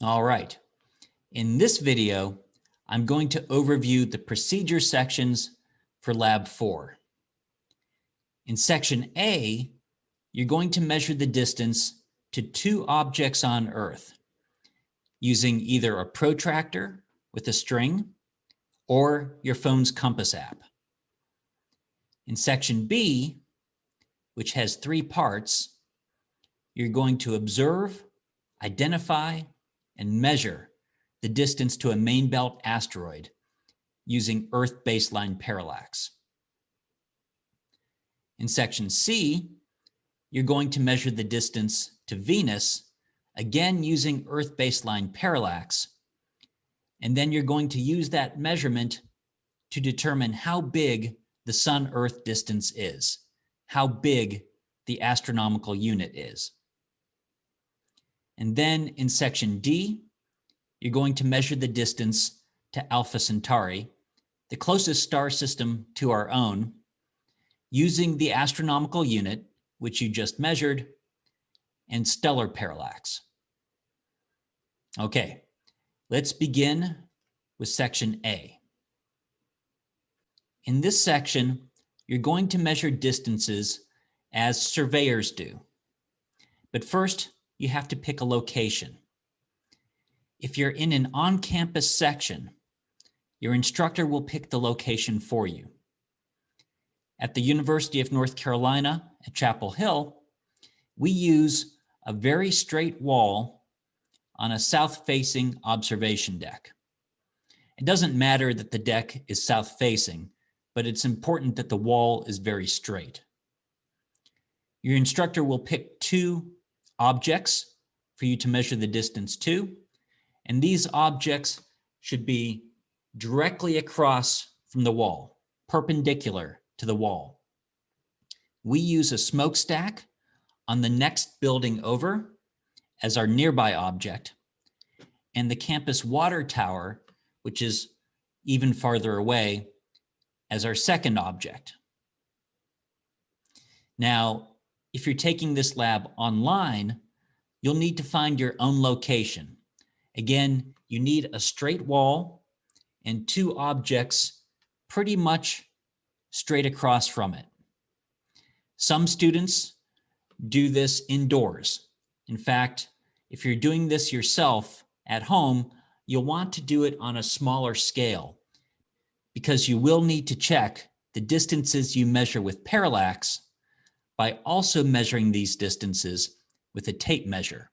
All right. In this video, I'm going to overview the procedure sections for Lab 4. In Section A, you're going to measure the distance to two objects on Earth using either a protractor with a string or your phone's compass app. In Section B, which has 3 parts, you're going to observe, identify, and measure the distance to a main belt asteroid using Earth baseline parallax. In Section C, you're going to measure the distance to Venus, again using Earth baseline parallax, and then you're going to use that measurement to determine how big the Sun-Earth distance is, how big the astronomical unit is. And then in Section D, you're going to measure the distance to Alpha Centauri, the closest star system to our own, using the astronomical unit, which you just measured, and stellar parallax. Okay, let's begin with Section A. In this section, you're going to measure distances as surveyors do. But first, you have to pick a location. If you're in an on-campus section, your instructor will pick the location for you. At the University of North Carolina at Chapel Hill, we use a very straight wall on a south-facing observation deck. It doesn't matter that the deck is south-facing, but it's important that the wall is very straight. Your instructor will pick 2 objects for you to measure the distance to, and these objects should be directly across from the wall, perpendicular to the wall. We use a smokestack on the next building over as our nearby object, and the campus water tower, which is even farther away, as our second object. Now, if you're taking this lab online, you'll need to find your own location. Again, you need a straight wall and 2 objects pretty much straight across from it. Some students do this indoors. In fact, if you're doing this yourself at home, you'll want to do it on a smaller scale because you will need to check the distances you measure with parallax by also measuring these distances with a tape measure.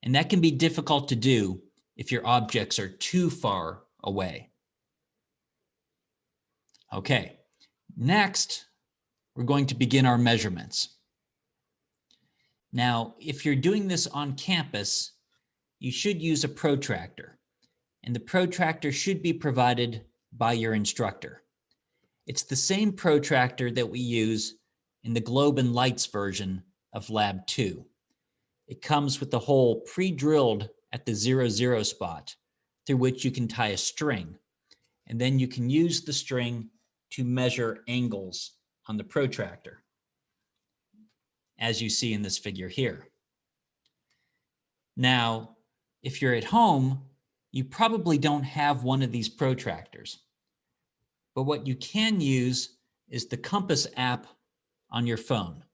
And that can be difficult to do if your objects are too far away. Okay, next, we're going to begin our measurements. Now, if you're doing this on campus, you should use a protractor, and the protractor should be provided by your instructor. It's the same protractor that we use in the Globe and Lights version of Lab 2. It comes with the hole pre-drilled at the 0, spot through which you can tie a string, and then you can use the string to measure angles on the protractor, as you see in this figure here. Now, if you're at home, you probably don't have one of these protractors, but what you can use is the compass app on your phone.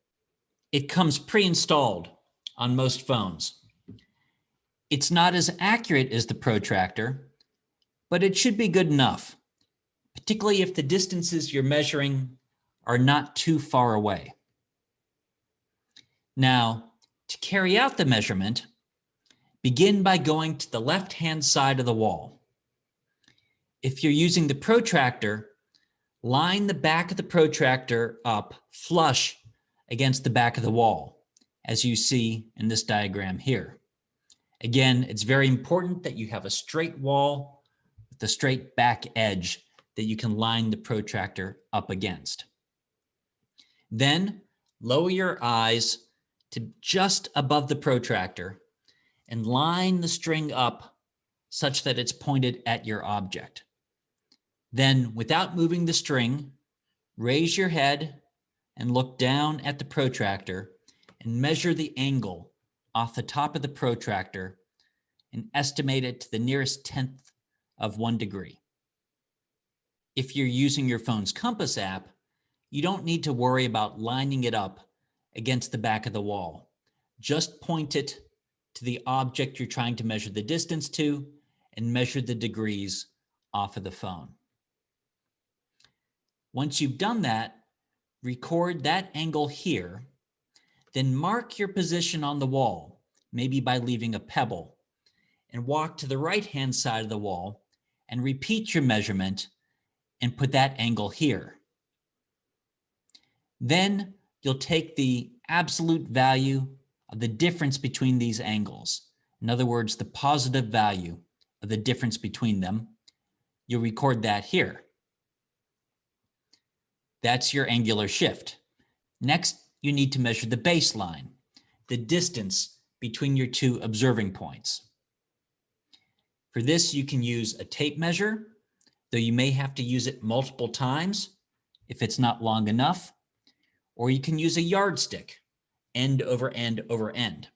It comes pre-installed on most phones. It's not as accurate as the protractor, but it should be good enough, particularly if the distances you're measuring are not too far away. Now, to carry out the measurement, begin by going to the left-hand side of the wall. If you're using the protractor, line the back of the protractor up flush against the back of the wall, as you see in this diagram here. Again, it's very important that you have a straight wall with a straight back edge that you can line the protractor up against. Then lower your eyes to just above the protractor and line the string up such that it's pointed at your object. Then, without moving the string, raise your head and look down at the protractor and measure the angle off the top of the protractor and estimate it to the nearest tenth of 1 degree. If you're using your phone's compass app, you don't need to worry about lining it up against the back of the wall. Just point it to the object you're trying to measure the distance to and measure the degrees off of the phone. Once you've done that, record that angle here, then mark your position on the wall, maybe by leaving a pebble, and walk to the right-hand side of the wall and repeat your measurement and put that angle here. Then you'll take the absolute value of the difference between these angles. In other words, the positive value of the difference between them. You'll record that here. That's your angular shift. Next, you need to measure the baseline, the distance between your two observing points. For this, you can use a tape measure, though you may have to use it multiple times if it's not long enough, or you can use a yardstick, end over end over end.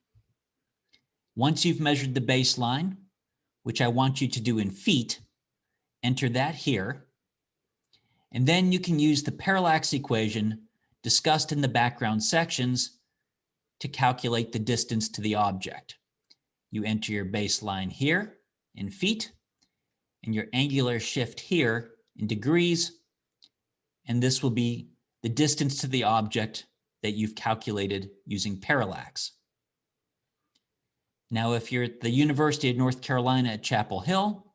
Once you've measured the baseline, which I want you to do in feet, enter that here, and then you can use the parallax equation discussed in the background sections to calculate the distance to the object. You enter your baseline here in feet and your angular shift here in degrees, and this will be the distance to the object that you've calculated using parallax. Now, if you're at the University of North Carolina at Chapel Hill,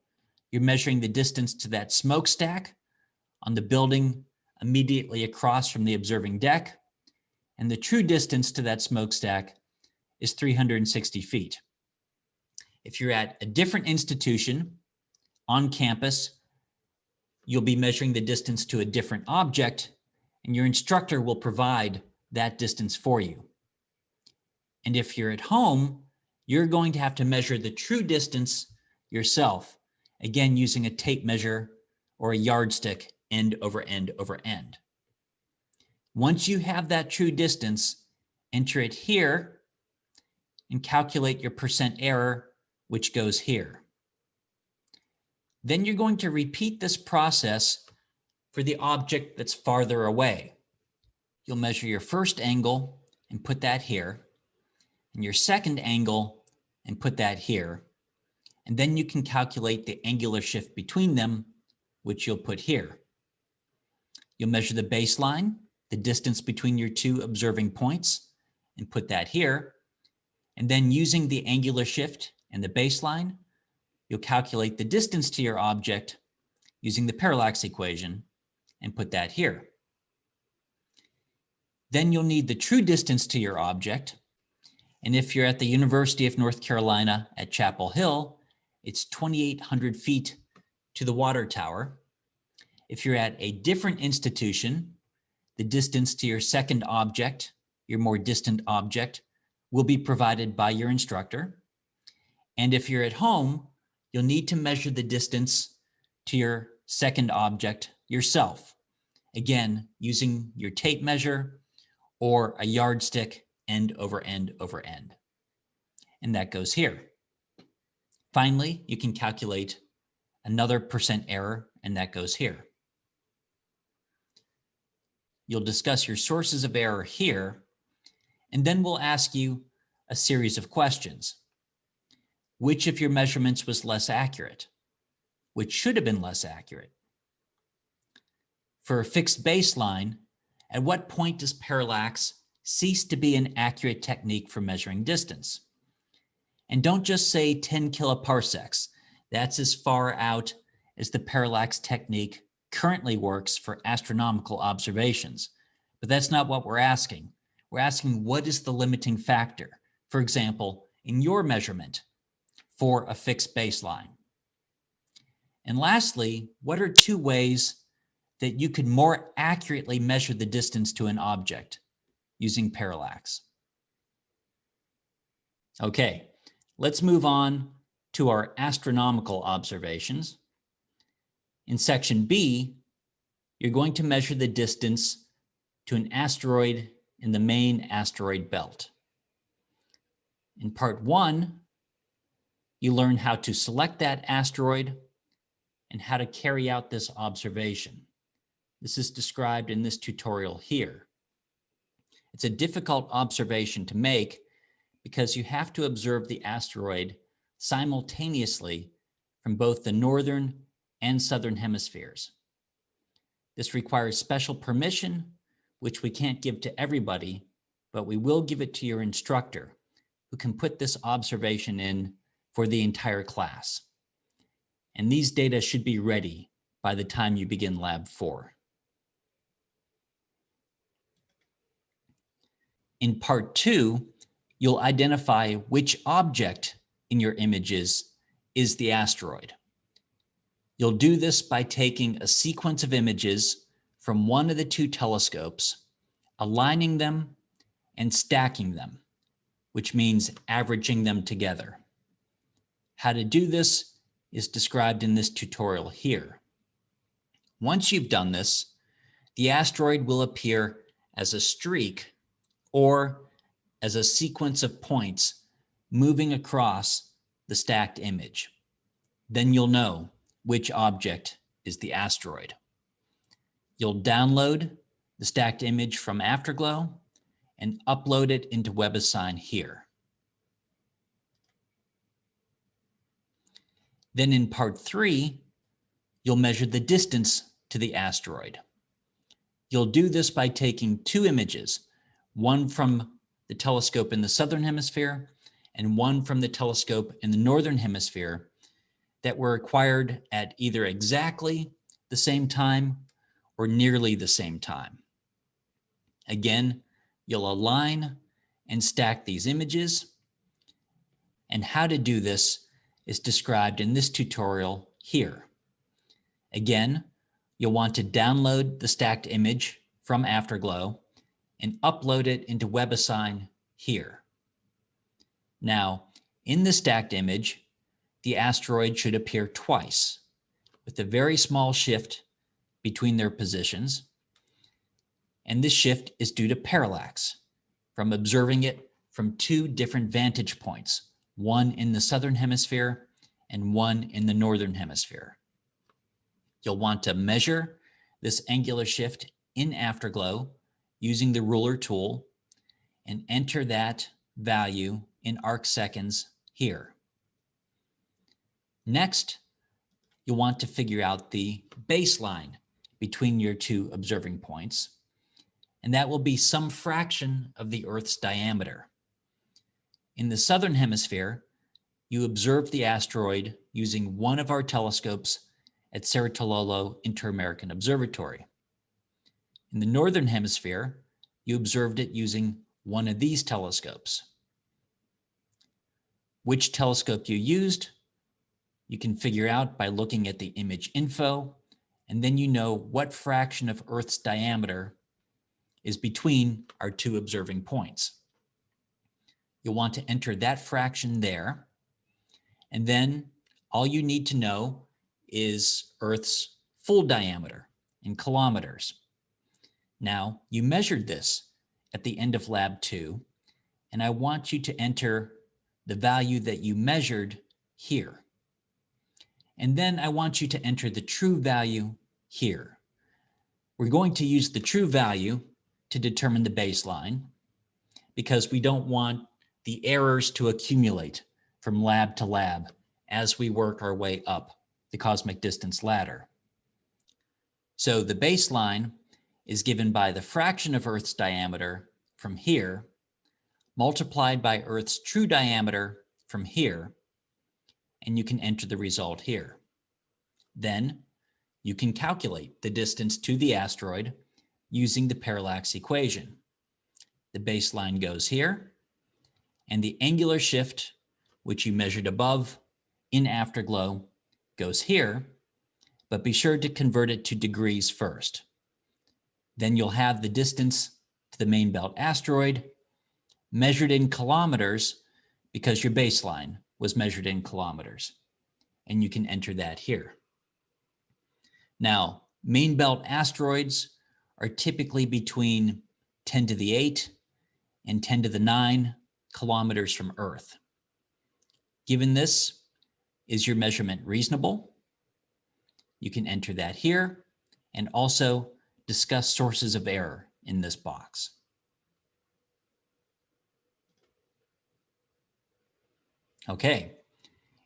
you're measuring the distance to that smokestack on the building immediately across from the observing deck, and the true distance to that smokestack is 360 feet. If you're at a different institution on campus, you'll be measuring the distance to a different object, and your instructor will provide that distance for you. And if you're at home, you're going to have to measure the true distance yourself, again using a tape measure or a yardstick, end over end over end. Once you have that true distance, enter it here and calculate your percent error, which goes here. Then you're going to repeat this process for the object that's farther away. You'll measure your first angle and put that here, and your second angle and put that here. And then you can calculate the angular shift between them, which you'll put here. You'll measure the baseline, the distance between your two observing points, and put that here. And then using the angular shift and the baseline, you'll calculate the distance to your object using the parallax equation and put that here. Then you'll need the true distance to your object. And if you're at the University of North Carolina at Chapel Hill, it's 2,800 feet to the water tower. If you're at a different institution, the distance to your second object, your more distant object, will be provided by your instructor. And if you're at home, you'll need to measure the distance to your second object yourself. Again, using your tape measure or a yardstick, end over end over end. And that goes here. Finally, you can calculate another percent error, and that goes here. You'll discuss your sources of error here, and then we'll ask you a series of questions. Which of your measurements was less accurate? Which should have been less accurate? For a fixed baseline, at what point does parallax cease to be an accurate technique for measuring distance? And don't just say 10 kiloparsecs. That's as far out as the parallax technique currently works for astronomical observations. But that's not what we're asking. We're asking, what is the limiting factor? For example, in your measurement for a fixed baseline. And lastly, what are two ways that you could more accurately measure the distance to an object using parallax? Okay, let's move on to our astronomical observations. In section B, you're going to measure the distance to an asteroid in the main asteroid belt. In part 1, you learn how to select that asteroid and how to carry out this observation. This is described in this tutorial here. It's a difficult observation to make because you have to observe the asteroid simultaneously from both the northern and southern hemispheres. This requires special permission, which we can't give to everybody, but we will give it to your instructor, who can put this observation in for the entire class. And these data should be ready by the time you begin Lab 4. In Part 2, you'll identify which object in your images is the asteroid. You'll do this by taking a sequence of images from one of the two telescopes, aligning them and stacking them, which means averaging them together. How to do this is described in this tutorial here. Once you've done this, the asteroid will appear as a streak or as a sequence of points moving across the stacked image. Then you'll know which object is the asteroid. You'll download the stacked image from Afterglow and upload it into WebAssign here. Then in Part 3, you'll measure the distance to the asteroid. You'll do this by taking two images, one from the telescope in the southern hemisphere and one from the telescope in the northern hemisphere, that were acquired at either exactly the same time or nearly the same time. Again, you'll align and stack these images, and how to do this is described in this tutorial here. Again, you'll want to download the stacked image from Afterglow and upload it into WebAssign here. Now, in the stacked image, the asteroid should appear twice, with a very small shift between their positions. And this shift is due to parallax, from observing it from two different vantage points, one in the southern hemisphere and one in the northern hemisphere. You'll want to measure this angular shift in Afterglow using the ruler tool and enter that value in arc seconds here. Next, you'll want to figure out the baseline between your two observing points, and that will be some fraction of the Earth's diameter. In the southern hemisphere, you observe the asteroid using one of our telescopes at Cerro Inter-American Observatory. In the northern hemisphere, you observed it using one of these telescopes. Which telescope you used, you can figure out by looking at the image info, and then you know what fraction of Earth's diameter is between our two observing points. You'll want to enter that fraction there, and then all you need to know is Earth's full diameter in kilometers. Now, you measured this at the end of Lab 2, and I want you to enter the value that you measured here. And then I want you to enter the true value here. We're going to use the true value to determine the baseline because we don't want the errors to accumulate from lab to lab as we work our way up the cosmic distance ladder. So the baseline is given by the fraction of Earth's diameter from here multiplied by Earth's true diameter from here, and you can enter the result here. Then you can calculate the distance to the asteroid using the parallax equation. The baseline goes here, and the angular shift, which you measured above in Afterglow, goes here, but be sure to convert it to degrees first. Then you'll have the distance to the main belt asteroid measured in kilometers because your baseline was measured in kilometers, and you can enter that here. Now, main belt asteroids are typically between 10 to the 8 and 10 to the 9 kilometers from Earth. Given this, Is your measurement reasonable? You can enter that here and also discuss sources of error in this box. Okay,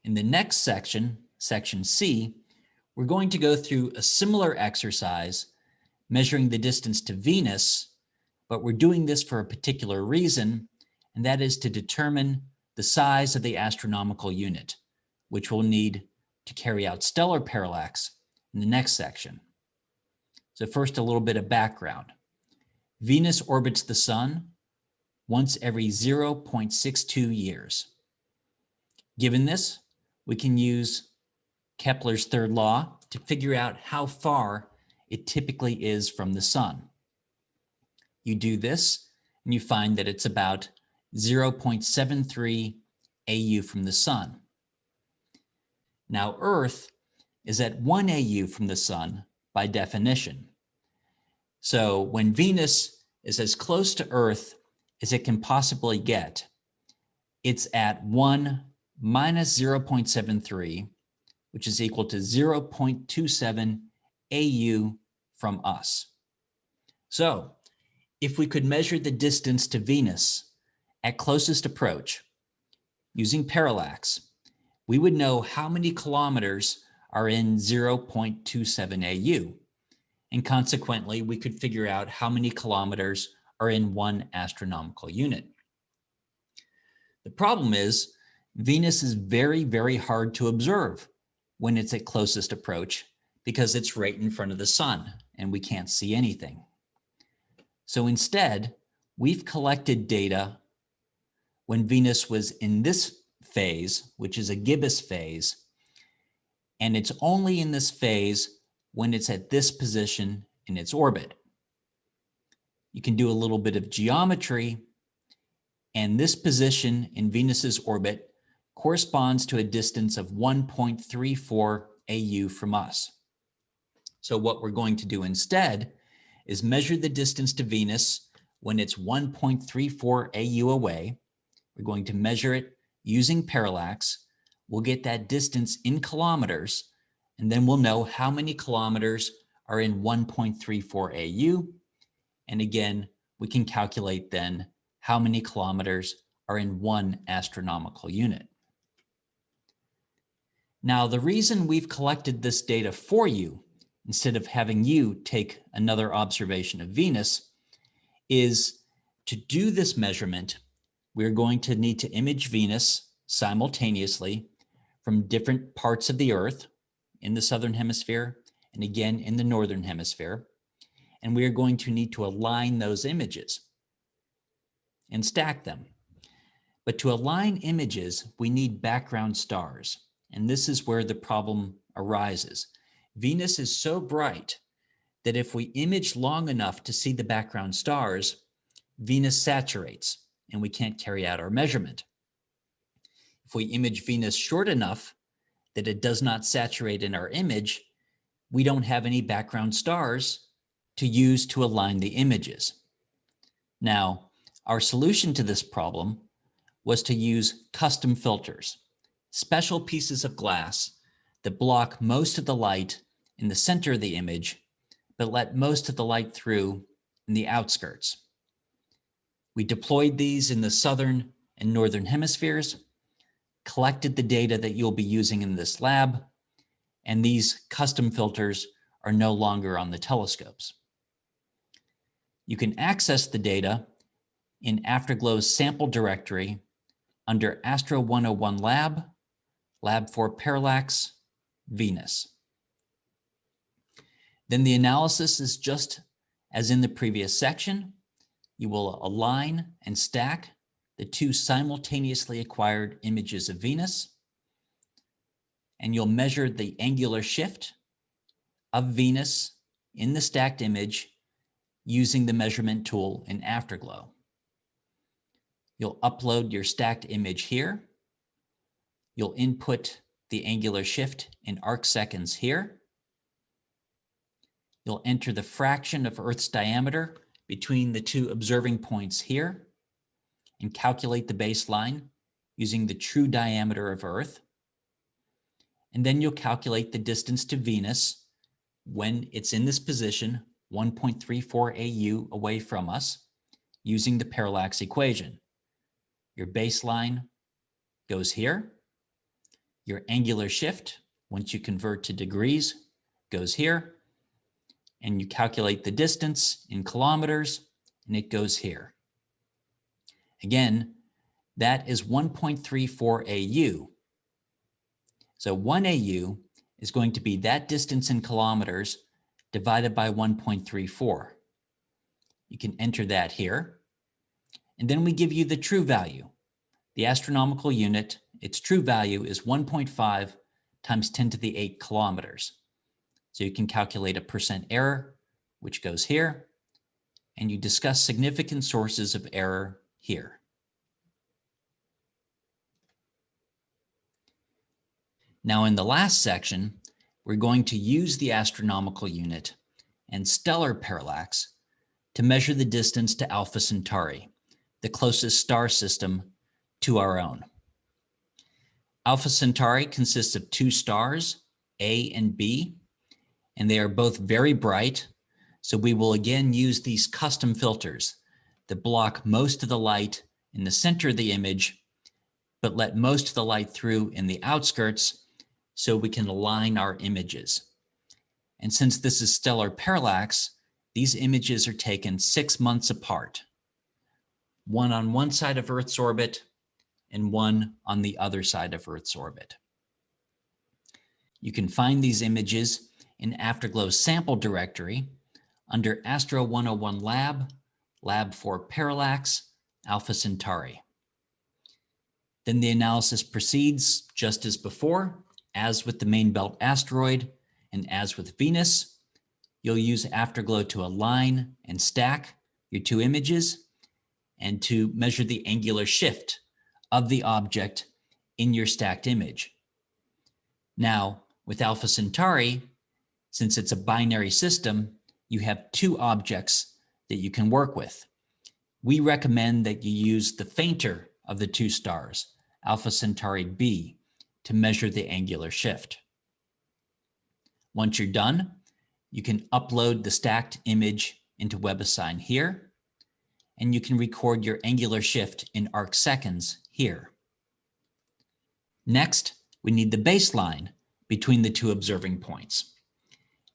in the next section, section C, we're going to go through a similar exercise measuring the distance to Venus, but we're doing this for a particular reason, and that is to determine the size of the astronomical unit, which we'll need to carry out stellar parallax in the next section. So first, a little bit of background. Venus orbits the Sun once every 0.62 years. Given this, we can use Kepler's third law to figure out how far it typically is from the Sun. You do this, and you find that it's about 0.73 AU from the Sun. Now, Earth is at 1 AU from the Sun by definition. So when Venus is as close to Earth as it can possibly get, it's at 1 minus 0.73, which is equal to 0.27 AU from us. So if we could measure the distance to Venus at closest approach using parallax, we would know how many kilometers are in 0.27 AU. And consequently, we could figure out how many kilometers are in 1 astronomical unit. The problem is, Venus is very, very hard to observe when it's at closest approach because it's right in front of the Sun and we can't see anything. So instead, we've collected data when Venus was in this phase, which is a gibbous phase, and it's only in this phase when it's at this position in its orbit. You can do a little bit of geometry, and this position in Venus's orbit corresponds to a distance of 1.34 AU from us. So what we're going to do instead is measure the distance to Venus when it's 1.34 AU away. We're going to measure it using parallax. We'll get that distance in kilometers, and then we'll know how many kilometers are in 1.34 AU. And again, we can calculate then how many kilometers are in 1 astronomical unit. Now, the reason we've collected this data for you, instead of having you take another observation of Venus, is to do this measurement, we're going to need to image Venus simultaneously from different parts of the Earth in the southern hemisphere and again in the northern hemisphere. And we are going to need to align those images and stack them. But to align images, we need background stars. And this is where the problem arises. Venus is so bright that if we image long enough to see the background stars, Venus saturates and we can't carry out our measurement. If we image Venus short enough that it does not saturate in our image, we don't have any background stars to use to align the images. Now, our solution to this problem was to use custom filters, special pieces of glass that block most of the light in the center of the image, but let most of the light through in the outskirts. We deployed these in the southern and northern hemispheres, collected the data that you'll be using in this lab, and these custom filters are no longer on the telescopes. You can access the data in Afterglow's sample directory under Astro 101 Lab, Lab for Parallax Venus. Then the analysis is just as in the previous section. You will align and stack the two simultaneously acquired images of Venus, and you'll measure the angular shift of Venus in the stacked image using the measurement tool in Afterglow. You'll upload your stacked image here. You'll input the angular shift in arc seconds here. You'll enter the fraction of Earth's diameter between the two observing points here and calculate the baseline using the true diameter of Earth. And then you'll calculate the distance to Venus when it's in this position, 1.34 AU away from us, using the parallax equation. Your baseline goes here. Your angular shift, once you convert to degrees, goes here. And you calculate the distance in kilometers, and it goes here. Again, that is 1.34 AU. So 1 AU is going to be that distance in kilometers divided by 1.34. You can enter that here. And then we give you the true value. The astronomical unit, its true value is 1.5 times 10 to the 8 kilometers. So you can calculate a percent error, which goes here, and you discuss significant sources of error here. Now in the last section, we're going to use the astronomical unit and stellar parallax to measure the distance to Alpha Centauri, the closest star system to our own. Alpha Centauri consists of two stars, A and B, and they are both very bright. So we will again use these custom filters that block most of the light in the center of the image, but let most of the light through in the outskirts so we can align our images. And since this is stellar parallax, these images are taken 6 months apart, one on one side of Earth's orbit and one on the other side of Earth's orbit. You can find these images in Afterglow's sample directory under Astro 101 Lab, Lab for Parallax, Alpha Centauri. Then the analysis proceeds just as before. As with the main belt asteroid and as with Venus, you'll use Afterglow to align and stack your two images and to measure the angular shift of the object in your stacked image. Now, with Alpha Centauri, since it's a binary system, you have two objects that you can work with. We recommend that you use the fainter of the two stars, Alpha Centauri B, to measure the angular shift. Once you're done, you can upload the stacked image into WebAssign here, and you can record your angular shift in arc seconds here. Next, we need the baseline between the two observing points.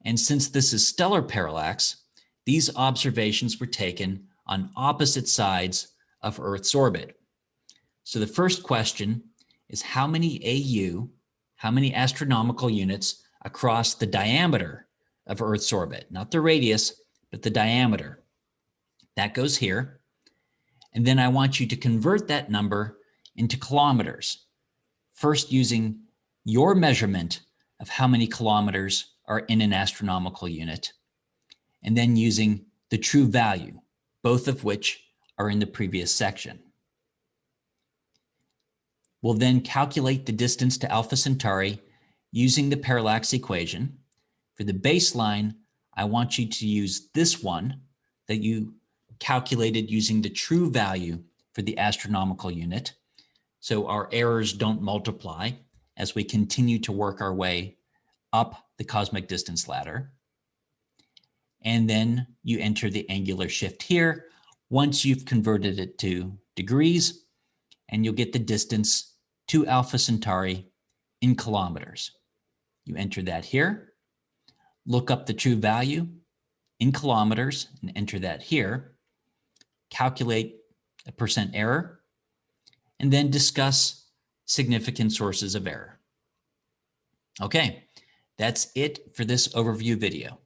And since this is stellar parallax, these observations were taken on opposite sides of Earth's orbit. So the first question is how many AU, how many astronomical units across the diameter of Earth's orbit, not the radius, but the diameter. That goes here. And then I want you to convert that number into kilometers, first using your measurement of how many kilometers are in an astronomical unit, and then using the true value, both of which are in the previous section. We'll then calculate the distance to Alpha Centauri using the parallax equation. For the baseline, I want you to use this one that you calculated using the true value for the astronomical unit, so our errors don't multiply as we continue to work our way up the cosmic distance ladder. And then you enter the angular shift here once you've converted it to degrees, and you'll get the distance to Alpha Centauri in kilometers. You enter that here, look up the true value in kilometers and enter that here, calculate a percent error, and then discuss significant sources of error. Okay, that's it for this overview video.